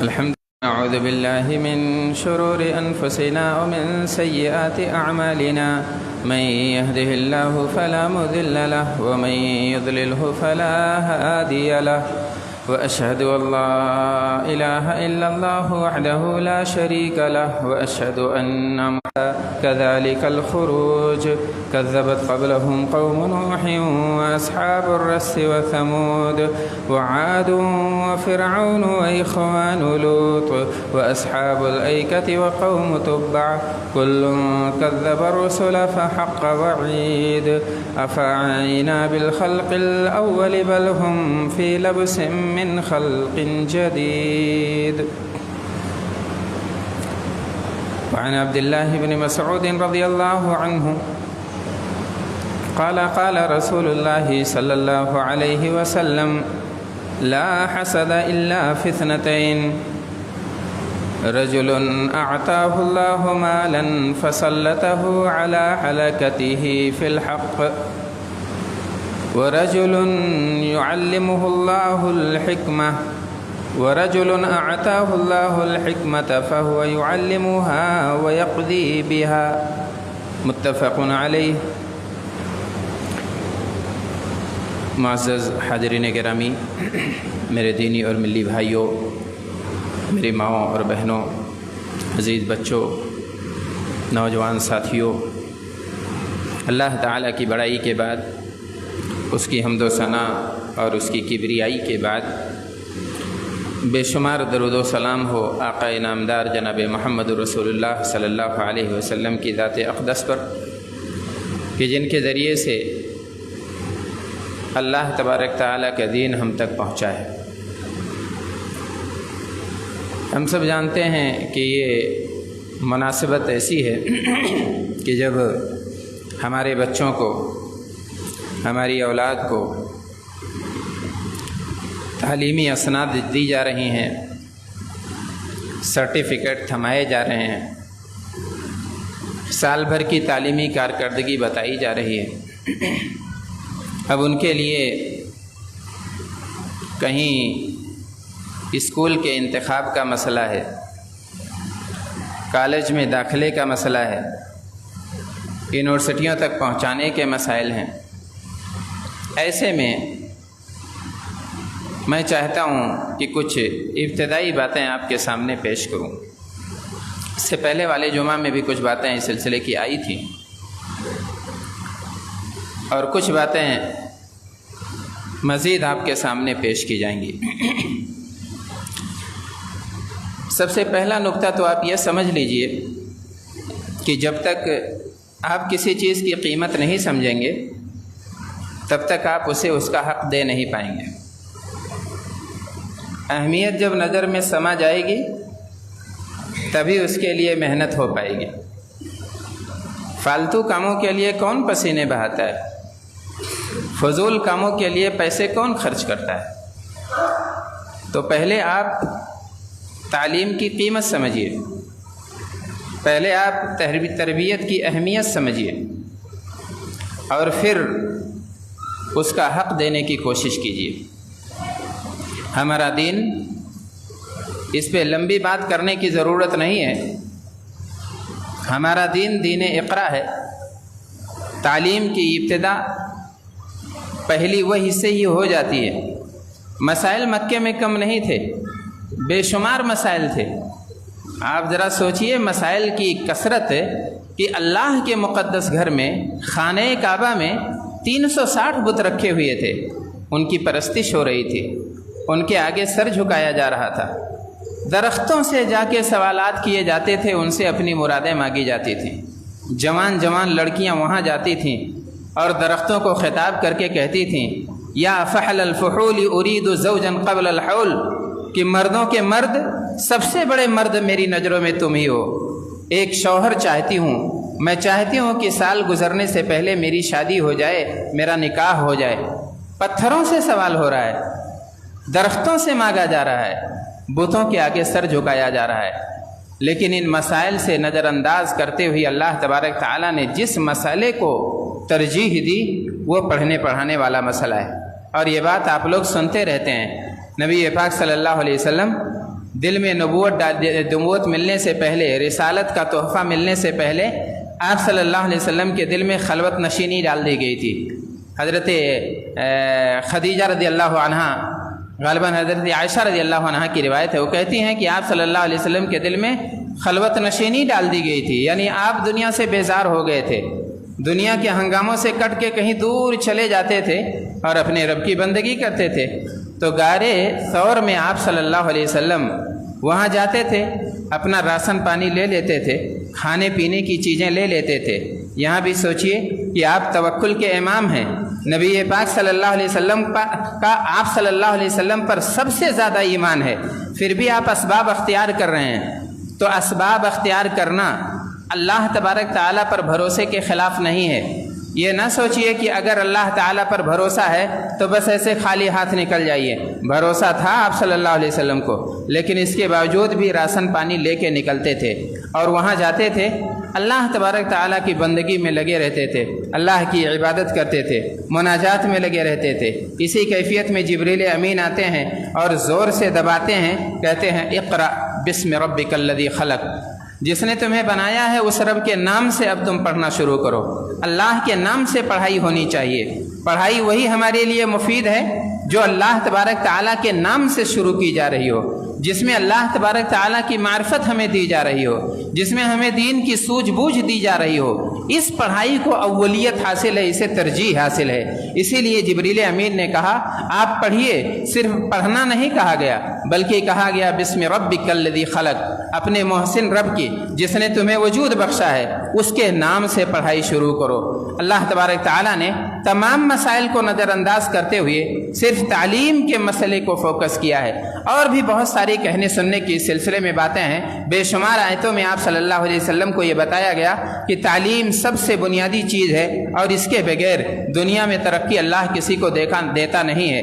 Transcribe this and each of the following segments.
الحمد لله. أعوذ بالله من شرور أنفسنا ومن سيئات أعمالنا. من يهده الله فلا مضل له ومن يضلله فلا هادي له. وأشهد أن لا إله إلا الله وحده لا شريك له وأشهد أن كذلك الخروج كذبت قبلهم قوم نوح وأصحاب الرس وثمود وعاد وفرعون وإخوان لوط وأصحاب الأيكة وقوم تبع كل كذب الرسل فحق وعيد. أفعينا بالخلق الأول بل هم في لبس من خلق جديد. وعن عبد الله بن مسعود رضي الله عنه قال قال رسول الله صلى الله عليه وسلم لا حسد إلا في اثنتين: رجل أعطاه الله مالا فسلطه على هلكته في الحق، ورجل يعلمه الله الحكمة، ورجل أعطاه الله الحكمة فهو يعلمها ويقضي بها. متفق علیہ. معزز حاضرین گرامی، میرے دینی اور ملی بھائیوں، میری ماؤں اور بہنوں، عزیز بچوں، نوجوان ساتھیوں، اللہ تعالیٰ کی بڑائی کے بعد، اس کی حمد و ثنا اور اس کی کبریائی کے بعد بے شمار درود و سلام ہو آقا نامدار جناب محمد رسول اللہ صلی اللہ علیہ وسلم کی ذات اقدس پر، کہ جن کے ذریعے سے اللہ تبارک تعالیٰ کا دین ہم تک پہنچا ہے. ہم سب جانتے ہیں کہ یہ مناسبت ایسی ہے کہ جب ہمارے بچوں کو، ہماری اولاد کو تعلیمی اسناد دی جا رہی ہیں، سرٹیفکیٹ تھمائے جا رہے ہیں، سال بھر کی تعلیمی کارکردگی بتائی جا رہی ہے، اب ان کے لیے کہیں اسکول کے انتخاب کا مسئلہ ہے، کالج میں داخلے کا مسئلہ ہے، یونیورسٹیوں تک پہنچانے کے مسائل ہیں. ایسے میں میں چاہتا ہوں کہ کچھ ابتدائی باتیں آپ کے سامنے پیش کروں. اس سے پہلے والے جمعہ میں بھی کچھ باتیں اس سلسلے کی آئی تھیں اور کچھ باتیں مزید آپ کے سامنے پیش کی جائیں گی. سب سے پہلا نقطہ تو آپ یہ سمجھ لیجئے کہ جب تک آپ کسی چیز کی قیمت نہیں سمجھیں گے تب تک آپ اسے اس کا حق دے نہیں پائیں گے. اہمیت جب نظر میں سما جائے گی تبھی اس کے لیے محنت ہو پائے گی. فالتو کاموں کے لیے کون پسینے بہاتا ہے؟ فضول کاموں کے لیے پیسے کون خرچ کرتا ہے؟ تو پہلے آپ تعلیم کی قیمت سمجھیے، پہلے آپ تربیت کی اہمیت سمجھیے اور پھر اس کا حق دینے کی کوشش کیجیے. ہمارا دین، اس پہ لمبی بات کرنے کی ضرورت نہیں ہے. ہمارا دین دین اقرا ہے. تعلیم کی ابتدا پہلی وحی سے ہی ہو جاتی ہے. مسائل مکے میں کم نہیں تھے، بے شمار مسائل تھے. آپ ذرا سوچئے مسائل کی کثرت کہ اللہ کے مقدس گھر میں، خانہ کعبہ میں 360 بت رکھے ہوئے تھے، ان کی پرستش ہو رہی تھی، ان کے آگے سر جھکایا جا رہا تھا. درختوں سے جا کے سوالات کیے جاتے تھے، ان سے اپنی مرادیں مانگی جاتی تھیں. جوان جوان لڑکیاں وہاں جاتی تھیں اور درختوں کو خطاب کر کے کہتی تھیں: یا فحل الفحول ارید زوجا قبل الحول، کہ مردوں کے مرد، سب سے بڑے مرد میری نظروں میں تم ہی ہو. ایک شوہر چاہتی ہوں، میں چاہتی ہوں کہ سال گزرنے سے پہلے میری شادی ہو جائے، میرا نکاح ہو جائے. پتھروں سے سوال ہو رہا ہے، درختوں سے مانگا جا رہا ہے، بتوں کے آگے سر جھکایا جا رہا ہے. لیکن ان مسائل سے نظر انداز کرتے ہوئے اللہ تبارک تعالیٰ نے جس مسئلے کو ترجیح دی وہ پڑھنے پڑھانے والا مسئلہ ہے. اور یہ بات آپ لوگ سنتے رہتے ہیں نبی پاک صلی اللہ علیہ وسلم دل میں نبوت ملنے سے پہلے، رسالت کا تحفہ ملنے سے پہلے آپ صلی اللہ علیہ وسلم کے دل میں خلوت نشینی ڈال دی گئی تھی۔ حضرت خدیجہ رضی اللہ عنہا، غالباً حضرت عائشہ رضی اللہ عنہا کی روایت ہے، وہ کہتی ہیں کہ آپ صلی اللہ علیہ وسلم کے دل میں خلوت نشینی ڈال دی گئی تھی، یعنی آپ دنیا سے بیزار ہو گئے تھے، دنیا کے ہنگاموں سے کٹ کے کہیں دور چلے جاتے تھے اور اپنے رب کی بندگی کرتے تھے۔ تو غارِ ثور میں آپ صلی اللہ علیہ وسلم وہاں جاتے تھے، اپنا راشن پانی لے لیتے تھے، کھانے پینے کی چیزیں لے لیتے تھے۔ یہاں بھی سوچئے کہ آپ توکل کے امام ہیں، نبی پاک صلی اللہ علیہ وسلم کا آپ صلی اللہ علیہ وسلم پر سب سے زیادہ ایمان ہے، پھر بھی آپ اسباب اختیار کر رہے ہیں۔ تو اسباب اختیار کرنا اللہ تبارک تعالیٰ پر بھروسے کے خلاف نہیں ہے۔ یہ نہ سوچئے کہ اگر اللہ تعالیٰ پر بھروسہ ہے تو بس ایسے خالی ہاتھ نکل جائیے۔ بھروسہ تھا آپ صلی اللہ علیہ وسلم کو، لیکن اس کے باوجود بھی راشن پانی لے کے نکلتے تھے اور وہاں جاتے تھے، اللہ تبارک تعالیٰ کی بندگی میں لگے رہتے تھے، اللہ کی عبادت کرتے تھے، مناجات میں لگے رہتے تھے۔ اسی کیفیت میں جبریل امین آتے ہیں اور زور سے دباتے ہیں، کہتے ہیں اقرأ بسم ربک الذی خلق، جس نے تمہیں بنایا ہے اس رب کے نام سے اب تم پڑھنا شروع کرو۔ اللہ کے نام سے پڑھائی ہونی چاہیے۔ پڑھائی وہی ہمارے لیے مفید ہے جو اللہ تبارک تعالیٰ کے نام سے شروع کی جا رہی ہو، جس میں اللہ تبارک تعالیٰ کی معرفت ہمیں دی جا رہی ہو، جس میں ہمیں دین کی سوجھ بوجھ دی جا رہی ہو۔ اس پڑھائی کو اولیت حاصل ہے، اسے ترجیح حاصل ہے۔ اسی لیے جبریل امین نے کہا آپ پڑھیے، صرف پڑھنا نہیں کہا گیا بلکہ کہا گیا بسم ربک الذی خلق، اپنے محسن رب کی جس نے تمہیں وجود بخشا ہے اس کے نام سے پڑھائی شروع کرو۔ اللہ تبارک تعالیٰ نے تمام مسائل کو نظر انداز کرتے ہوئے صرف تعلیم کے مسئلے کو فوکس کیا ہے، اور بھی بہت ساری کہنے سننے کی سلسلے میں باتیں ہیں۔ بے شمار آیتوں میں آپ صلی اللہ علیہ وسلم کو یہ بتایا گیا کہ تعلیم سب سے بنیادی چیز ہے اور اس کے بغیر دنیا میں ترقی اللہ کسی کو دیتا نہیں ہے۔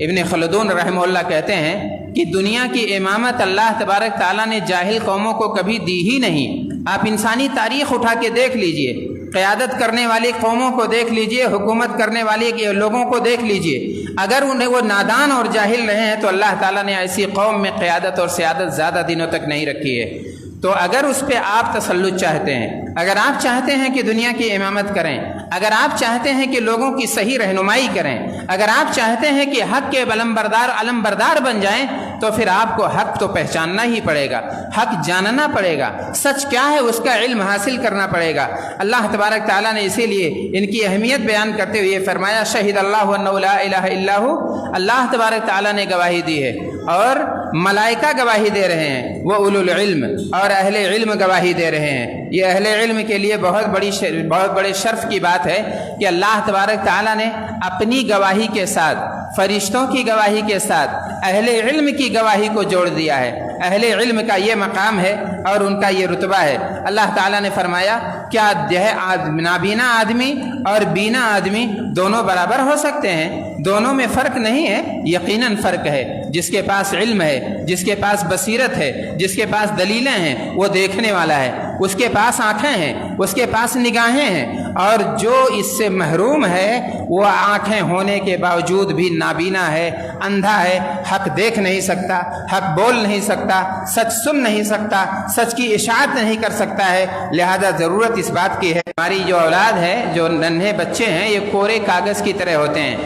ابن خلدون رحمہ اللہ کہتے ہیں کہ دنیا کی امامت اللہ تبارک تعالیٰ نے جاہل قوموں کو کبھی دی ہی نہیں۔ آپ انسانی تاریخ اٹھا کے دیکھ لیجئے، قیادت کرنے والی قوموں کو دیکھ لیجئے، حکومت کرنے والے لوگوں کو دیکھ لیجئے، اگر انہیں وہ نادان اور جاہل رہے ہیں تو اللہ تعالیٰ نے ایسی قوم میں قیادت اور سیادت زیادہ دنوں تک نہیں رکھی ہے۔ تو اگر اس پہ آپ تسلط چاہتے ہیں، اگر آپ چاہتے ہیں کہ دنیا کی امامت کریں، اگر آپ چاہتے ہیں کہ لوگوں کی صحیح رہنمائی کریں، اگر آپ چاہتے ہیں کہ حق کے علم بردار بن جائیں، تو پھر آپ کو حق تو پہچاننا ہی پڑے گا، حق جاننا پڑے گا، سچ کیا ہے اس کا علم حاصل کرنا پڑے گا۔ اللہ تبارک تعالیٰ نے اسی لیے ان کی اہمیت بیان کرتے ہوئے فرمایا شہید اللہ انہ لا الہ الا ہو، اللہ تبارک تعالیٰ نے گواہی دی ہے اور ملائکہ گواہی دے رہے ہیں، وہ اولو العلم اور اہل علم گواہی دے رہے ہیں۔ یہ اہل علم کے لیے بہت بڑے شرف کی بات ہے کہ اللہ تبارک تعالیٰ نے اپنی گواہی کے ساتھ، فرشتوں کی گواہی کے ساتھ اہل علم کی گواہی کو جوڑ دیا ہے۔ اہل علم کا یہ مقام ہے اور ان کا یہ رتبہ ہے۔ اللہ تعالیٰ نے فرمایا کیا نابینا آدمی اور بینا آدمی دونوں برابر ہو سکتے ہیں؟ دونوں میں فرق نہیں ہے، یقیناً فرق ہے۔ جس کے پاس علم ہے، جس کے پاس بصیرت ہے، جس کے پاس دلیلیں ہیں، وہ دیکھنے والا ہے، اس کے پاس آنکھیں ہیں، اس کے پاس نگاہیں ہیں، اور جو اس سے محروم ہے وہ آنکھیں ہونے کے باوجود بھی نابینا ہے، اندھا ہے، حق دیکھ نہیں سکتا، حق بول نہیں سکتا، سچ سن نہیں سکتا، سچ کی اشاعت نہیں کر سکتا ہے۔ لہذا ضرورت اس بات کی ہے، ہماری جو اولاد ہے، جو ننھے بچے ہیں، یہ کورے کاغذ کی طرح ہوتے ہیں،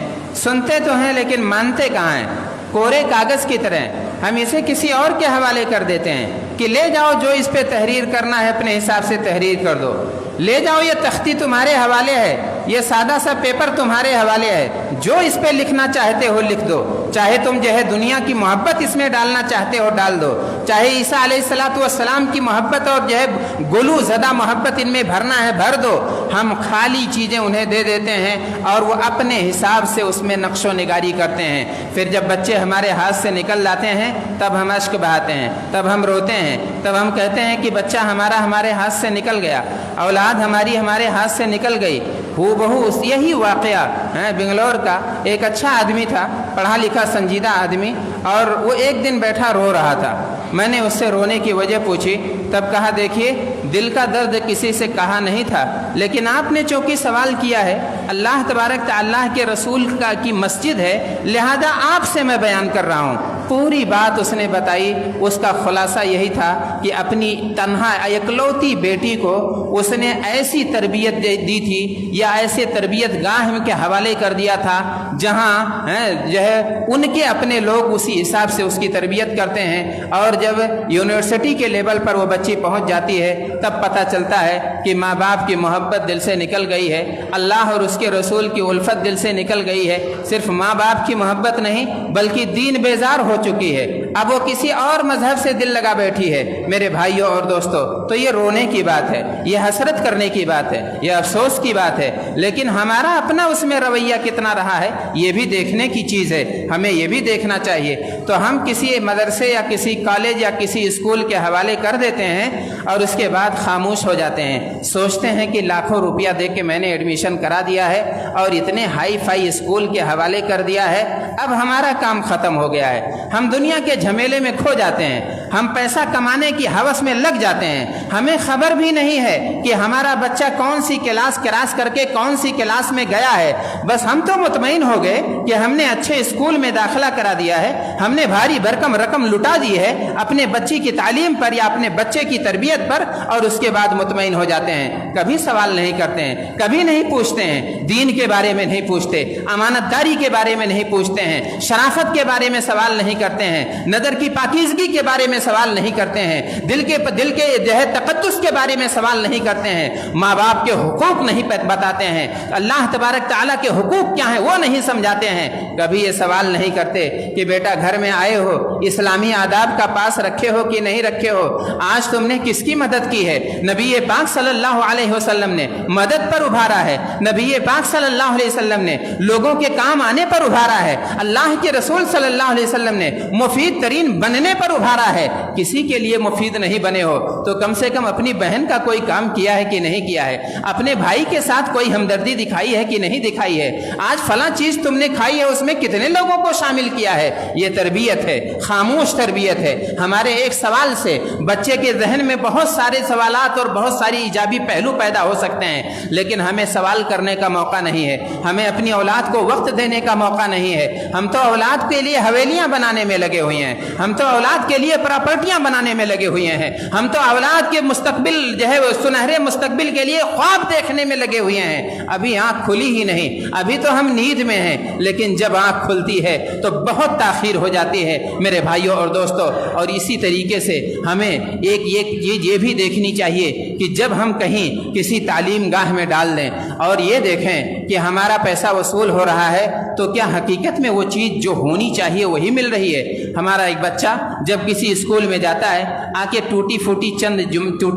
سنتے تو ہیں لیکن مانتے کہاں ہیں؟ کورے کاغذ کی طرح ہم اسے کسی اور کے حوالے کر دیتے ہیں کہ لے جاؤ، جو اس پہ تحریر کرنا ہے اپنے حساب سے تحریر کر دو، لے جاؤ، یہ تختی تمہارے حوالے ہے، یہ سادہ سا پیپر تمہارے حوالے ہے، جو اس پہ لکھنا چاہتے ہو لکھ دو، چاہے تم جو ہے دنیا کی محبت اس میں ڈالنا چاہتے ہو ڈال دو، چاہے عیسیٰ علیہ السلام کی محبت اور جو ہے گلو زدہ محبت ان میں بھرنا ہے بھر دو۔ ہم خالی چیزیں انہیں دے دیتے ہیں اور وہ اپنے حساب سے اس میں نقش و نگاری کرتے ہیں۔ پھر جب بچے ہمارے ہاتھ سے نکل جاتے ہیں تب ہم اشک بہاتے ہیں، تب ہم روتے ہیں، تب ہم کہتے ہیں کہ بچہ ہمارے ہاتھ سے نکل گیا، اولاد ہمارے ہاتھ سے نکل گئی۔ ہو بہو یہی واقعہ بنگلور کا ایک اچھا آدمی تھا، پڑھا لکھا سنجیدہ آدمی، اور وہ ایک دن بیٹھا رو رہا تھا۔ میں نے اس سے رونے کی وجہ پوچھی، تب کہا دیکھیے دل کا درد کسی سے کہا نہیں تھا، لیکن آپ نے چونکہ سوال کیا ہے، اللہ تبارک تعالیٰ کے رسول کی مسجد ہے، لہذا آپ سے میں بیان کر رہا ہوں۔ پوری بات اس نے بتائی۔ اس کا خلاصہ یہی تھا کہ اپنی تنہا اکلوتی بیٹی کو اس نے ایسی تربیت دی تھی یا ایسے تربیت گاہ کے حوالے کر دیا تھا جہاں جو ہے ان کے اپنے لوگ اسی حساب سے اس کی تربیت کرتے ہیں، اور جب یونیورسٹی کے لیول پر وہ بچی پہنچ جاتی ہے تب پتہ چلتا ہے کہ ماں باپ کی محبت دل سے نکل گئی ہے، اللہ اور اس کے رسول کی الفت دل سے نکل گئی ہے۔ صرف ماں باپ کی محبت نہیں بلکہ دین بیزار ہو چکی ہے، اب وہ کسی اور مذہب سے دل لگا بیٹھی ہے۔ میرے بھائیوں اور دوستو، تو یہ رونے کی بات ہے، یہ حسرت کرنے کی بات ہے، یہ افسوس کی بات ہے، لیکن ہمارا اپنا اس میں رویہ کتنا رہا ہے یہ بھی دیکھنے کی چیز ہے، ہمیں یہ بھی دیکھنا چاہیے۔ تو ہم کسی مدرسے یا کسی کالج یا کسی اسکول کے حوالے کر دیتے ہیں اور اس کے بعد خاموش ہو جاتے ہیں، سوچتے ہیں کہ لاکھوں روپیہ دے کے میں نے ایڈمیشن کرا دیا ہے اور اتنے ہائی فائی اسکول کے حوالے کر دیا ہے، اب ہمارا کام ختم ہو گیا ہے۔ ہم دنیا کے جھمیلے میں کھو جاتے ہیں، ہم پیسہ کمانے کی ہوس میں لگ جاتے ہیں، ہمیں خبر بھی نہیں ہے کہ ہمارا بچہ کون سی کلاس کراس کر کے کون سی کلاس میں گیا ہے، بس ہم تو مطمئن ہو گئے کہ ہم نے اچھے اسکول میں داخلہ کرا دیا ہے، ہم نے بھاری بھرکم رقم لٹا دی ہے اپنے بچی کی تعلیم پر یا اپنے بچے کی تربیت پر، اور اس کے بعد مطمئن ہو جاتے ہیں، کبھی سوال نہیں کرتے ہیں، کبھی نہیں پوچھتے ہیں، دین کے بارے میں نہیں پوچھتے، امانت داری کے بارے میں نہیں پوچھتے ہیں، شرافت کے بارے میں سوال نہیں کرتے ہیں، نظر کی پاکیزگی کے بارے میں سوال نہیں کرتے ہیں، دل کے جو ہے تقدس کے بارے میں سوال نہیں کرتے ہیں، ماں باپ کے حقوق نہیں بتاتے ہیں، اللہ تبارک تعالیٰ کے حقوق کیا ہیں وہ نہیں سمجھاتے ہیں، کبھی یہ سوال نہیں کرتے کہ بیٹا گھر میں آئے ہو اسلامی آداب کا پاس رکھے ہو کہ نہیں رکھے ہو، آج تم نے کس کی مدد کی ہے؟ نبی پاک صلی اللہ علیہ وسلم نے مدد پر ابھارا ہے، نبی پاک صلی اللہ علیہ وسلم نے لوگوں کے کام آنے پر ابھارا ہے، اللہ کے رسول صلی اللہ علیہ وسلم نے مفید ترین بننے پر ابھارا ہے۔ کسی کے لیے مفید نہیں بنے ہو تو کم سے کم اپنی بہن کا کوئی کام کیا ہے کہ نہیں کیا ہے، اپنے بھائی کے ساتھ کوئی ہمدردی دکھائی ہے کہ نہیں دکھائی ہے، آج فلاں چیز تم نے کھائی ہے اس میں کتنے لوگوں کو شامل کیا ہے؟ یہ تربیت ہے، خاموش تربیت ہے۔ ہمارے ایک سوال سے بچے کے ذہن میں بہت سارے سوالات اور بہت ساری ایجابی پہلو پیدا ہو سکتے ہیں، لیکن ہمیں سوال کرنے کا موقع نہیں ہے، ہمیں اپنی اولاد کو وقت دینے کا موقع نہیں ہے۔ ہم تو اولاد کے لیے حویلیاں بنانے میں لگے ہوئے ہیں، ہم تو اولاد کے لیے پراپرٹیاں بنانے میں لگے ہوئے ہیں، ہم تو اولاد کے مستقبل جو ہے سنہرے مستقبل کے لیے خواب دیکھنے میں لگے ہوئے ہیں۔ ابھی آنکھ کھلی ہی نہیں، ابھی تو ہم نیند میں ہیں، لیکن جب آنکھ کھلتی ہے تو بہت تاخیر ہو جاتی ہے میرے بھائیوں اور دوستوں۔ اور اسی طریقے سے ہمیں ایک چیز یہ بھی دیکھنی چاہیے کہ جب ہم کہیں کسی تعلیم گاہ میں ڈال دیں اور یہ دیکھیں کہ ہمارا پیسہ وصول ہو رہا ہے تو کیا حقیقت میں وہ چیز جو ہونی چاہیے وہی مل رہی ہے؟ ہمارا ایک بچہ جب کسی اسکول میں جاتا ہے آ کے ٹوٹے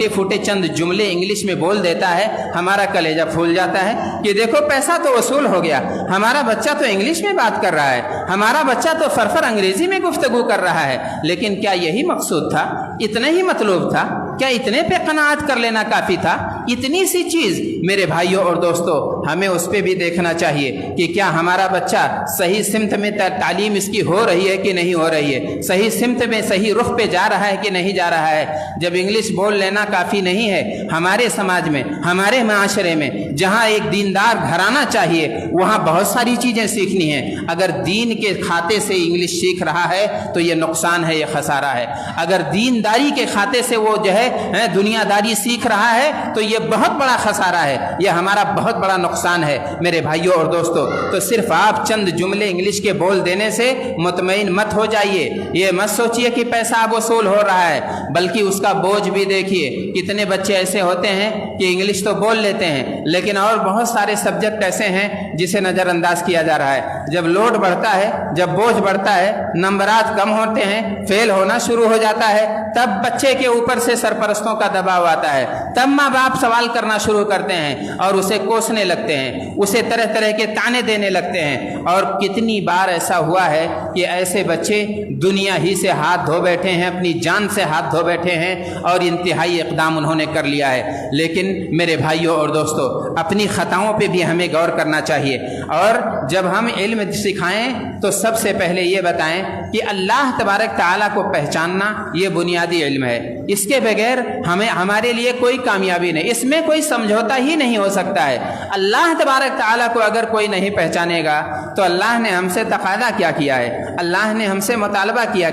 پھوٹے چند جملے انگلش میں بول دیتا ہے، ہمارا کلیجہ پھول جاتا ہے کہ دیکھو پیسہ تو وصول ہو گیا، ہمارا بچہ تو انگلش میں بات کر رہا ہے، ہمارا بچہ تو فرفر انگریزی میں گفتگو کر رہا ہے، لیکن کیا یہی مقصود تھا؟ اتنا ہی مطلوب تھا؟ کیا اتنے پہ قناعت کر لینا کافی تھا؟ اتنی سی چیز میرے بھائیوں اور دوستوں ہمیں اس پہ بھی دیکھنا چاہیے کہ کیا ہمارا بچہ صحیح سمت میں تعلیم اس کی ہو رہی ہے کہ نہیں ہو رہی ہے، صحیح سمت میں صحیح رخ پہ جا رہا ہے کہ نہیں جا رہا ہے۔ جب انگلش بول لینا کافی نہیں ہے، ہمارے سماج میں، ہمارے معاشرے میں جہاں ایک دیندار گھرانہ چاہیے وہاں بہت ساری چیزیں سیکھنی ہیں۔ اگر دین کے کھاتے سے انگلش سیکھ رہا ہے تو یہ نقصان ہے، یہ خسارہ ہے۔ اگر دینداری کے کھاتے سے وہ جو ہے دنیا داری سیکھ رہا ہے تو یہ بہت بڑا خسارہ ہے، یہ ہمارا بہت بڑا نقصان ہے میرے بھائیوں اور دوستوں۔ تو صرف آپ چند جملے انگلش کے بول دینے سے مطمئن مت ہو جائیے، یہ مت سوچئے کہ پیسہ اب وصول ہو رہا ہے، بلکہ اس کا بوجھ بھی دیکھیے۔ کتنے بچے ایسے ہوتے ہیں کہ انگلش تو بول لیتے ہیں لیکن اور بہت سارے سبجیکٹ ایسے ہیں جسے نظر انداز کیا جا رہا ہے۔ جب لوڈ بڑھتا ہے، جب بوجھ بڑھتا ہے، نمبرات کم ہوتے ہیں، فیل ہونا شروع ہو جاتا ہے، تب بچے کے اوپر سے سرپرستوں کا دباؤ آتا ہے، تب ماں باپ سوال کرنا شروع کرتے ہیں اور اسے کوسنے لگتے ہیں، اسے طرح طرح کے تانے دینے لگتے ہیں۔ اور کتنی بار ایسا ہوا ہے کہ ایسے بچے دنیا ہی سے ہاتھ دھو بیٹھے ہیں، اپنی جان سے ہاتھ دھو بیٹھے ہیں اور انتہائی اقدام انہوں نے کر لیا ہے۔ لیکن میرے بھائیوں اور دوستوں اپنی خطاؤں پہ بھی ہمیں غور کرنا چاہیے، اور جب ہم علم سکھائیں تو سب سے پہلے یہ بتائیں کہ اللہ تبارک تعالیٰ کو پہچاننا یہ بنیادی علم ہے، اس کے بغیر ہمارے لیے کوئی کامیابی نہیں، اس میں کوئی سمجھوتا ہی نہیں ہو سکتا ہے۔ اللہ تبارک تعالیٰ کو اگر کوئی نہیں پہچانے گا تو اللہ نے ہم سے تقاضا کیا کیا ہے، اللہ نے ہم سے مطالبہ کیا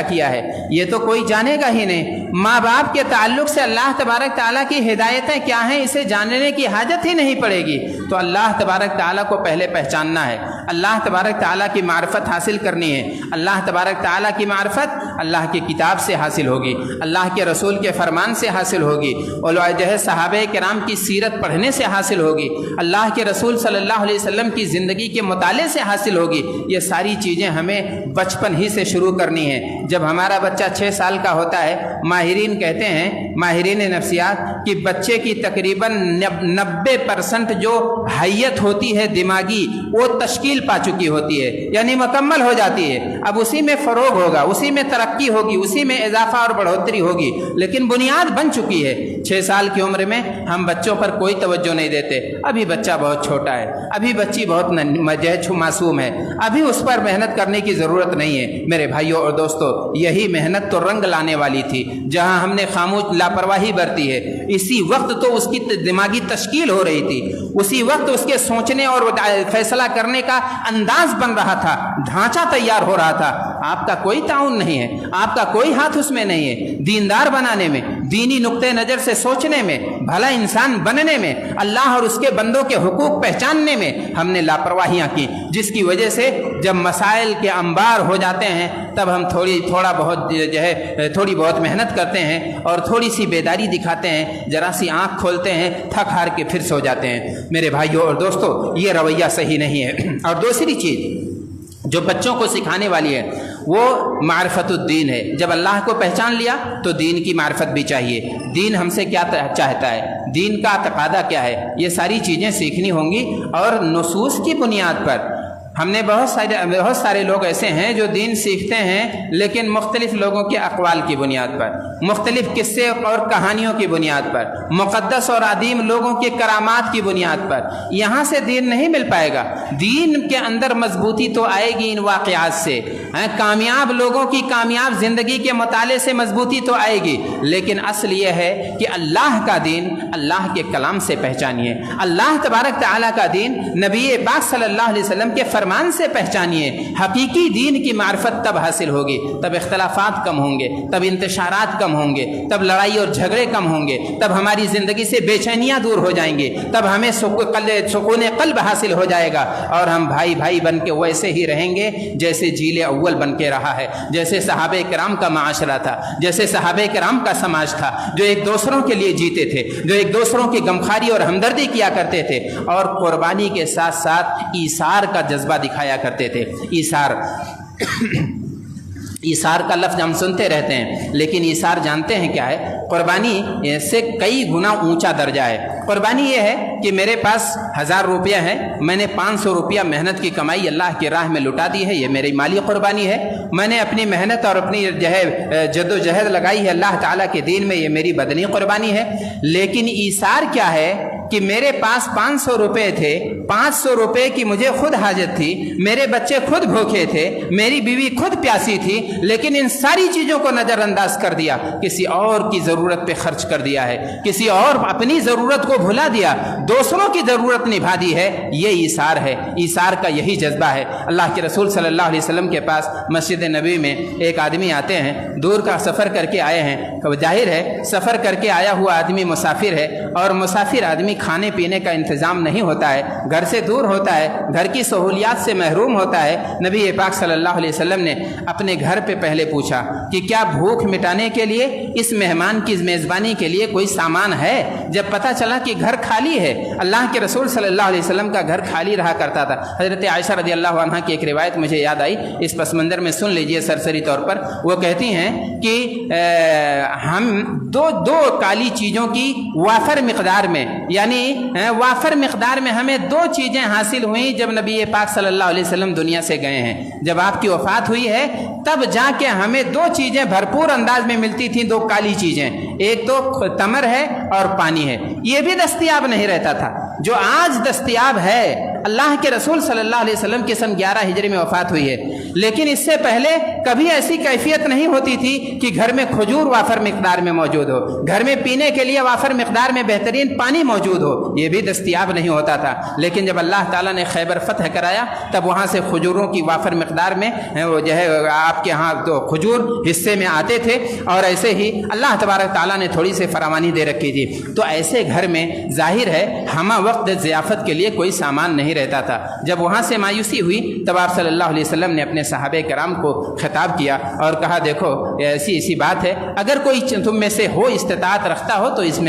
کیا ہے، یہ تو کوئی جانے گا ہی نہیں۔ ماں باپ کے تعلق سے اللہ تبارک تعالیٰ کی ہدایتیں کیا ہیں اسے جاننے کی حاجت ہی نہیں پڑے گی۔ تو اللہ تبارک تعالیٰ کو پہلے پہچاننا ہے، اللہ تبارک تعالیٰ کی معرفت حاصل کرنی ہے۔ اللہ تبارک تعالیٰ کی معرفت اللہ کی کتاب سے حاصل ہوگی، اللہ کے رسول کے فرمان سے حاصل ہوگی، اور جو ہے صحابہ کرام کی سیرت پڑھنے سے حاصل ہوگی، اللہ کے رسول صلی اللہ علیہ وسلم کی زندگی کے مطالعے سے حاصل ہوگی۔ یہ ساری چیزیں ہمیں بچپن ہی سے شروع کرنی ہے۔ جب ہمارا بچہ 6 سال کا ہوتا ہے، ماہرین کہتے ہیں، ماہرین نفسیات، کہ بچے کی تقریباً 90% جو حیت ہوتی ہے دماغی وہ تشکیل پا چکی ہوتی ہے، یعنی مکمل ہو جاتی ہے۔ اب اسی میں فروغ ہوگا، اسی میں ترقی ہوگی، اسی میں اضافہ اور بڑھوتری ہوگی، لیکن بنیاد بن چکی ہے۔ 6 سال کی عمر میں ہم بچوں پر کوئی توجہ نہیں دیتے، ابھی بچہ بہت چھوٹا ہے، ابھی بچی بہت معصوم ہے، ابھی اس پر محنت کرنے کی ضرورت نہیں ہے۔ میرے بھائیوں اور دوستو، یہی محنت تو رنگ لانے والی تھی، جہاں ہم نے خاموش لاپرواہی برتی ہے، اسی وقت تو اس کی دماغی تشکیل ہو رہی تھی، اسی وقت اس کے سوچنے اور فیصلہ کرنے کا انداز بن رہا تھا، ڈھانچہ تیار ہو رہا تھا۔ آپ کا کوئی تعاون نہیں ہے، آپ کا کوئی ہاتھ اس میں نہیں ہے۔ دیندار بنانے میں، دینی نقطۂ نظر سے سوچنے میں، بھلا انسان بننے میں، اللہ اور اس کے بندوں کے حقوق پہچاننے میں ہم نے لاپرواہیاں کی، جس کی وجہ سے جب مسائل کے انبار ہو جاتے ہیں تب ہم تھوڑی بہت محنت کرتے ہیں اور تھوڑی سی بیداری دکھاتے ہیں، ذرا سی آنکھ کھولتے ہیں، تھک ہار کے پھر سو جاتے ہیں۔ میرے بھائیوں اور دوستو، یہ رویہ صحیح نہیں ہے۔ اور دوسری چیز جو بچوں کو سکھانے والی ہے وہ معرفت الدین ہے۔ جب اللہ کو پہچان لیا تو دین کی معرفت بھی چاہیے، دین ہم سے کیا چاہتا ہے، دین کا تقاضا کیا ہے، یہ ساری چیزیں سیکھنی ہوں گی۔ اور نصوص کی بنیاد پر ہم نے بہت سارے لوگ ایسے ہیں جو دین سیکھتے ہیں لیکن مختلف لوگوں کے اقوال کی بنیاد پر، مختلف قصے اور کہانیوں کی بنیاد پر، مقدس اور عظیم لوگوں کے کرامات کی بنیاد پر، یہاں سے دین نہیں مل پائے گا۔ دین کے اندر مضبوطی تو آئے گی ان واقعات سے، کامیاب لوگوں کی کامیاب زندگی کے مطالعے سے مضبوطی تو آئے گی، لیکن اصل یہ ہے کہ اللہ کا دین اللہ کے کلام سے پہچانیے، اللہ تبارک تعالیٰ کا دین نبی پاک صلی اللہ علیہ وسلم کے فرمان سے پہچانیے۔ حقیقی دین کی معرفت تب حاصل ہوگی، تب اختلافات کم ہوں گے، تب انتشارات کم ہوں گے، تب لڑائی اور جھگڑے کم ہوں گے، تب ہماری زندگی سے بے چینیاں دور ہو جائیں گے، تب ہمیں سکون قلب حاصل ہو جائے گا، اور ہم بھائی بھائی بن کے ویسے ہی رہیں گے جیسے جیل اول بن کے رہا ہے، جیسے صحابہ کرام کا معاشرہ تھا، جیسے صحابہ کرام کا سماج تھا، جو ایک دوسروں کے لیے جیتے تھے، جو ایک دوسروں کی غمخواری اور ہمدردی کیا کرتے تھے، اور قربانی کے ساتھ ساتھ ایثار کا جذبہ دکھایا کرتے تھے۔ ایثار کا لفظ ہم سنتے رہتے ہیں، لیکن ایثار جانتے ہیں کیا ہے؟ قربانی سے کئی گنا اونچا درجہ ہے۔ قربانی یہ ہے کہ میرے پاس 1000 روپیہ ہے، میں نے 500 روپیہ محنت کی کمائی اللہ کی راہ میں لٹا دی ہے، یہ میری مالی قربانی ہے۔ میں نے اپنی محنت اور اپنی جد و جہد لگائی ہے اللہ تعالیٰ کے دین میں، یہ میری بدنی قربانی ہے۔ لیکن ایثار کیا ہے کہ میرے پاس 500 روپے تھے، 500 روپے کی مجھے خود حاجت تھی، میرے بچے خود بھوکے تھے، میری بیوی خود پیاسی تھی، لیکن ان ساری چیزوں کو نظر انداز کر دیا، کسی اور کی ضرورت پہ خرچ کر دیا ہے، کسی اور اپنی ضرورت کو بھلا دیا، دوسروں کی ضرورت نبھا دی ہے۔ یہ ایثار ہے، ایثار کا یہی جذبہ ہے۔ اللہ کے رسول صلی اللہ علیہ وسلم کے پاس مسجد نبوی میں ایک آدمی آتے ہیں، دور کا سفر کر کے آئے ہیں، ظاہر ہے سفر کر کے آیا ہوا آدمی مسافر ہے، اور مسافر آدمی کھانے پینے کا انتظام نہیں ہوتا ہے، گھر سے دور ہوتا ہے، گھر کی سہولیات سے محروم ہوتا ہے۔ نبی پاک صلی اللہ علیہ وسلم نے اپنے گھر پہ پہلے پوچھا کہ کیا بھوک مٹانے کے لیے اس مہمان کی میزبانی کے لیے کوئی سامان ہے؟ جب پتہ چلا کہ گھر خالی ہے، اللہ کے رسول صلی اللہ علیہ وسلم کا گھر خالی رہا کرتا تھا۔ حضرت عائشہ رضی اللہ عنہا کی ایک روایت مجھے یاد آئی، اس پس منظر میں سن لیجئے سرسری طور پر۔ وہ کہتی ہیں کہ ہم دو کالی چیزوں کی وافر مقدار میں، یعنی وافر مقدار میں ہمیں 2 چیزیں حاصل ہوئیں جب نبی پاک صلی اللہ علیہ وسلم دنیا سے گئے ہیں۔ جب آپ کی وفات ہوئی ہے تب جا کے ہمیں 2 چیزیں بھرپور انداز میں ملتی تھیں، 2 کالی چیزیں، ایک تو تمر ہے اور پانی ہے، یہ بھی دستیاب نہیں رہتا تھا۔ جو آج دستیاب ہے، اللہ کے رسول صلی اللہ علیہ وسلم کے سن 11 ہجری میں وفات ہوئی ہے، لیکن اس سے پہلے کبھی ایسی کیفیت نہیں ہوتی تھی کہ گھر میں کھجور وافر مقدار میں موجود ہو، گھر میں پینے کے لیے وافر مقدار میں بہترین پانی موجود ہو، یہ بھی دستیاب نہیں ہوتا تھا۔ لیکن جب اللہ تعالیٰ نے خیبر فتح کرایا تب وہاں سے کھجوروں کی وافر مقدار میں وہ جو ہے آپ کے ہاں تو کھجور حصے میں آتے تھے، اور ایسے ہی اللہ تبارک تعالیٰ نے تھوڑی سی فراوانی دے رکھی تھی۔ تو ایسے گھر میں ظاہر ہے ہمہ وقت ضیافت کے لیے کوئی سامان نہیں رہتا تھا۔ جب وہاں سے مایوسی ہوئی تب آپ صلی اللہ علیہ وسلم نے اپنے صحابہ کرام کو خطاب کیا اور کہا دیکھو ایسی بات ہے، اگر کوئی تم میں سے ہو استطاعت رکھتا ہو تو اس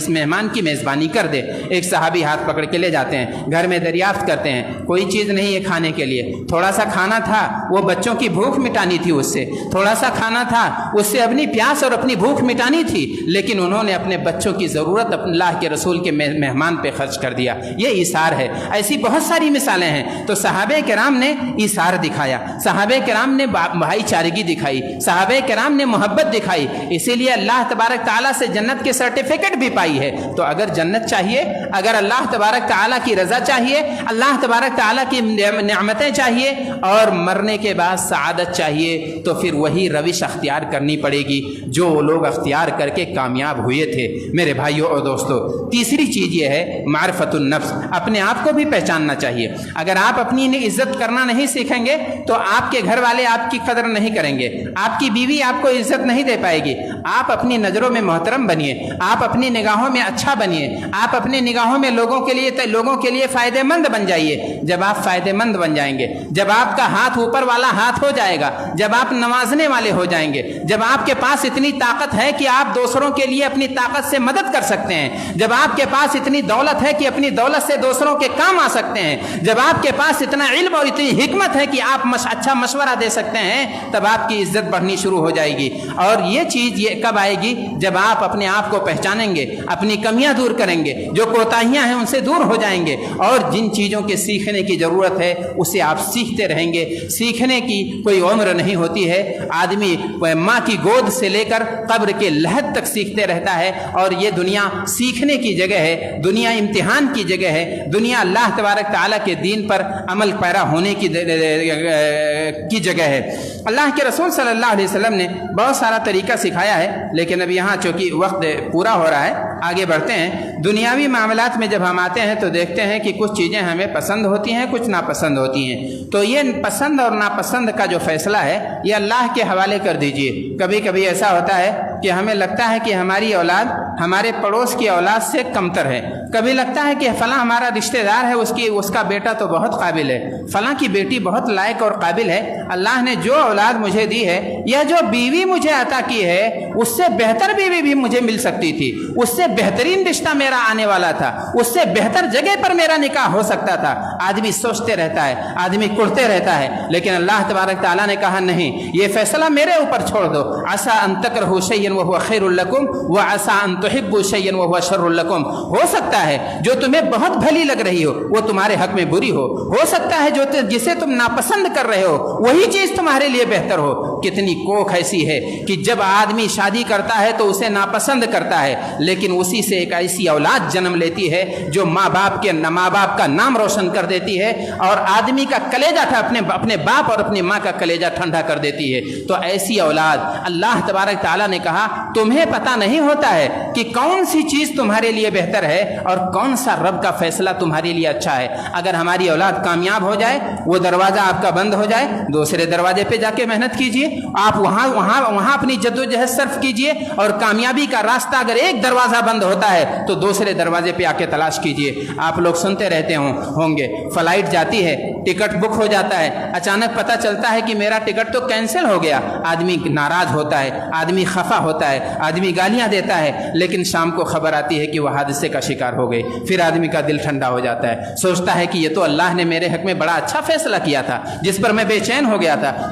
مہمان کی میزبانی کر دے۔ ایک صحابی ہاتھ پکڑ کے لے جاتے ہیں، گھر میں دریافت کرتے ہیں، کوئی چیز نہیں ہے کھانے کے لیے، تھوڑا سا کھانا تھا، وہ بچوں کی بھوک مٹانی تھی، اس سے تھوڑا سا کھانا تھا، اس سے اپنی پیاس اور اپنی بھوک مٹانی تھی، لیکن انہوں نے اپنے بچوں کی ضرورت اللہ کے رسول کے مہمان پہ خرچ کر دیا۔ یہ ایثار ہے۔ ایسی بہت ساری مثالیں ہیں۔ تو صحابہ کرام نے ایثار دکھایا، صحابہ کرام نے بھائی چارگی دکھائی، صحابہ کرام نے محبت دکھائی، اسی لیے اللہ تبارک تعالیٰ سے جنت کے سرٹیفکیٹ بھی پائی ہے۔ تو اگر جنت چاہیے، اگر اللہ تبارک تعالیٰ کی رضا چاہیے، اللہ تبارک تعالیٰ کی نعمتیں چاہیے اور مرنے کے بعد سعادت چاہیے، تو پھر وہی روش اختیار کرنی پڑے گی جو لوگ اختیار کر کے کامیاب ہوئے تھے۔ میرے بھائیوں اور دوستو، تیسری چیز یہ ہے معرفت النفس، اپنے آپ کو بھی پہچاننا چاہیے۔ اگر آپ اپنی عزت کرنا نہیں سیکھیں گے تو آپ کے گھر والے آپ کی قدر نہیں کریں گے، آپ کی بیوی آپ کو عزت نہیں دے پائے گی۔ آپ اپنی نظروں میں محترم بنیے، آپ اپنی نگاہوں میں اچھا بنیے، آپ اپنی نگاہوں میں لوگوں کے لیے فائدہ مند بن جائیے۔ جب آپ فائدہ مند بن جائیں گے، جب آپ کا ہاتھ اوپر والا ہاتھ ہو جائے گا، جب آپ نوازنے والے ہو جائیں گے، جب آپ کے پاس اتنی طاقت ہے کہ آپ دوسروں کے لیے اپنی طاقت سے مدد کر سکتے ہیں، جب آپ کے پاس اتنی دولت ہے کہ اپنی دولت سے دوسروں کے کام آ سکتے ہیں، جب آپ کے پاس اتنا علم اور اتنی حکمت ہے کہ آپ اچھا مشورہ دے سکتے ہیں، تب آپ کی عزت بڑھنی شروع ہو جائے گی۔ اور یہ چیز کب آئے گی؟ جب آپ اپنے آپ کو پہچانیں گے، اپنی کمیاں دور کریں گے، جو کوتاہیاں ہیں ان سے دور ہو جائیں گے، اور جن چیزوں کے سیکھنے کی ضرورت ہے اسے آپ سیکھتے رہیں گے۔ سیکھنے کی کوئی عمر نہیں ہوتی ہے، آدمی ماں کی گود سے لے کر قبر کے لحد تک سیکھتے رہتا ہے، اور یہ دنیا سیکھنے کی جگہ ہے، دنیا امتحان کی جگہ ہے، دنیا اللہ تبارک تعالیٰ کے دین پر عمل پیرا ہونے کی جگہ ہے۔ اللہ کے رسول صلی اللہ علیہ وسلم نے بہت سارا طریقہ سکھایا ہے، لیکن اب یہاں چونکہ وقت پورا ہو رہا ہے آگے بڑھتے ہیں۔ دنیاوی معاملات میں جب ہم آتے ہیں تو دیکھتے ہیں کہ کچھ چیزیں ہمیں پسند ہوتی ہیں، کچھ ناپسند ہوتی ہیں، تو یہ پسند اور ناپسند کا جو فیصلہ ہے یہ اللہ کے حوالے کر دیجئے۔ کبھی کبھی ایسا ہوتا ہے کہ ہمیں لگتا ہے کہ ہماری اولاد ہمارے پڑوس کی اولاد سے کمتر ہے، کبھی لگتا ہے کہ فلاں ہمارا رشتہ دار ہے، اس کا بیٹا تو بہت قابل ہے، فلاں کی بیٹی بہت لائق اور قابل ہے، اللہ نے جو اولاد مجھے دی ہے یا جو بیوی مجھے عطا کی ہے اس سے بہتر بیوی بھی مجھے مل سکتی تھی، اس سے بہترین رشتہ میرا آنے والا تھا، اس سے بہتر جگہ پر میرا نکاح ہو سکتا تھا۔ آدمی سوچتے رہتا ہے، آدمی کڑتے رہتا ہے، لیکن اللہ تبارک تعالیٰ نے کہا نہیں، یہ فیصلہ میرے اوپر چھوڑ دو۔ عسیٰ ان تکرہوا شیئا وہو خیر لکم وعسیٰ ان تحبوا شیئا وہو شر لکم۔ ہو سکتا ہے جو تمہیں بہت بھلی لگ رہی ہو وہ تمہارے حق میں بری ہو سکتا ہے جسے تم ناپسند کر رہے ہو وہی چیز تمہارے لیے بہتر ہو۔ کتنی کوکھ ایسی ہے کہ جب آدمی شادی کرتا ہے تو اسے ناپسند کرتا ہے، لیکن اسی سے ایک ایسی اولاد جنم لیتی ہے جو ماں باپ کا نام روشن کر دیتی ہے، اور آدمی کا کلیجہ اپنے باپ اور اپنی ماں کا کلیجہ ٹھنڈا کر دیتی ہے۔ تو ایسی اولاد اللہ تبارک تعالیٰ نے کہا تمہیں پتہ نہیں ہوتا ہے کہ کون سی چیز تمہارے لیے بہتر ہے اور کون سا رب کا فیصلہ تمہارے لیے اچھا ہے۔ اگر ہماری اولاد کامیاب ہو جائے، وہ دروازہ آپ کا بند ہو جائے، دوسرے دروازے پہ جا کے محنت کیجئے، آپ وہاں اپنی جدوجہد صرف کیجئے، اور کامیابی کا راستہ اگر ایک دروازہ بند ہوتا ہے تو دوسرے دروازے پہ آ کے تلاش کیجئے۔ آپ لوگ سنتے رہتے ہوں گے، فلائٹ جاتی ہے، ٹکٹ بک ہو جاتا ہے، اچانک پتہ چلتا ہے کہ میرا ٹکٹ تو کینسل ہو گیا، آدمی ناراض ہوتا ہے، آدمی خفا ہوتا ہے، آدمی گالیاں دیتا ہے، لیکن شام کو خبر آتی ہے کہ وہ حادثے کا شکار ہو گئی، پھر آدمی کا دل ٹھنڈا ہو جاتا ہے، سوچتا ہے کہ یہ تو اللہ نے میرے حق میں بڑا اچھا فیصلہ کیا تھا، جس پر میں بے چین ہو گیا تھا،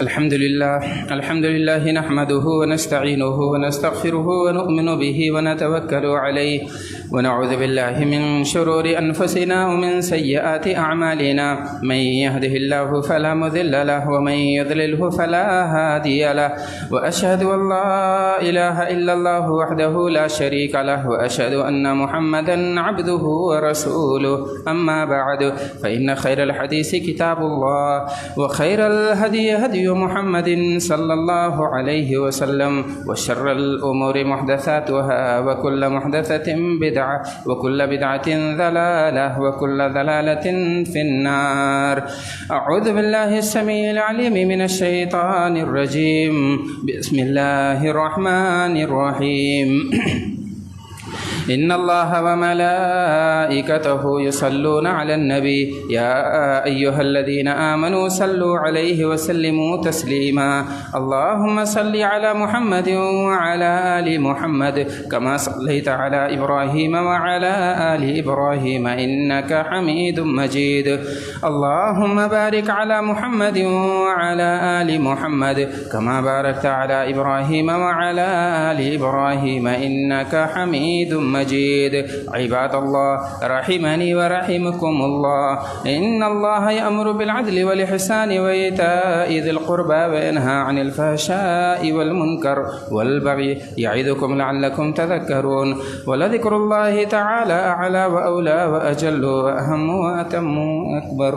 الحمد لله نحمده ونستعينه ونستغفره ونؤمن به ونتوكل عليه ونعوذ بالله من شرور أنفسنا ومن سيئات أعمالنا من يهده الله فلا مضل له ومن يضلله فلا هادي له وأشهد أن لا إله إلا الله وحده لا شريك له وأشهد أن محمدا عبده ورسوله أما بعد فإن خير الحديث كتاب الله وخير الهدي هدي محمد صلى الله عليه وسلم وشر الأمور محدثاتها وكل محدثة بدعة وكل بدعة ضلالة وكل ضلالة في النار. أعوذ بالله السميع العليم من الشيطان الرجيم. بسم الله الرحمن الرحيم. إن الله وملائكته يصلون على النبي يا أيها الذين آمنوا صلوا عليه وسلموا تسليما. اللهم صل على محمد وعلى آل محمد كما صليت على إبراهيم وعلى آل إبراهيم إنك حميد مجيد. اللهم بارك على محمد وعلى آل محمد كما باركت على إبراهيم وعلى آل إبراهيم إنك حميد مجيد. عباد الله رحمني ورحمكم الله، إن الله يأمر بالعدل والإحسان وإيتاء ذي القربى وينهى عن الفحشاء والمنكر والبغي يعظكم لعلكم تذكرون. ولذكر الله تعالى أعلى وأولى وأجل وأهم وأتم وأكبر.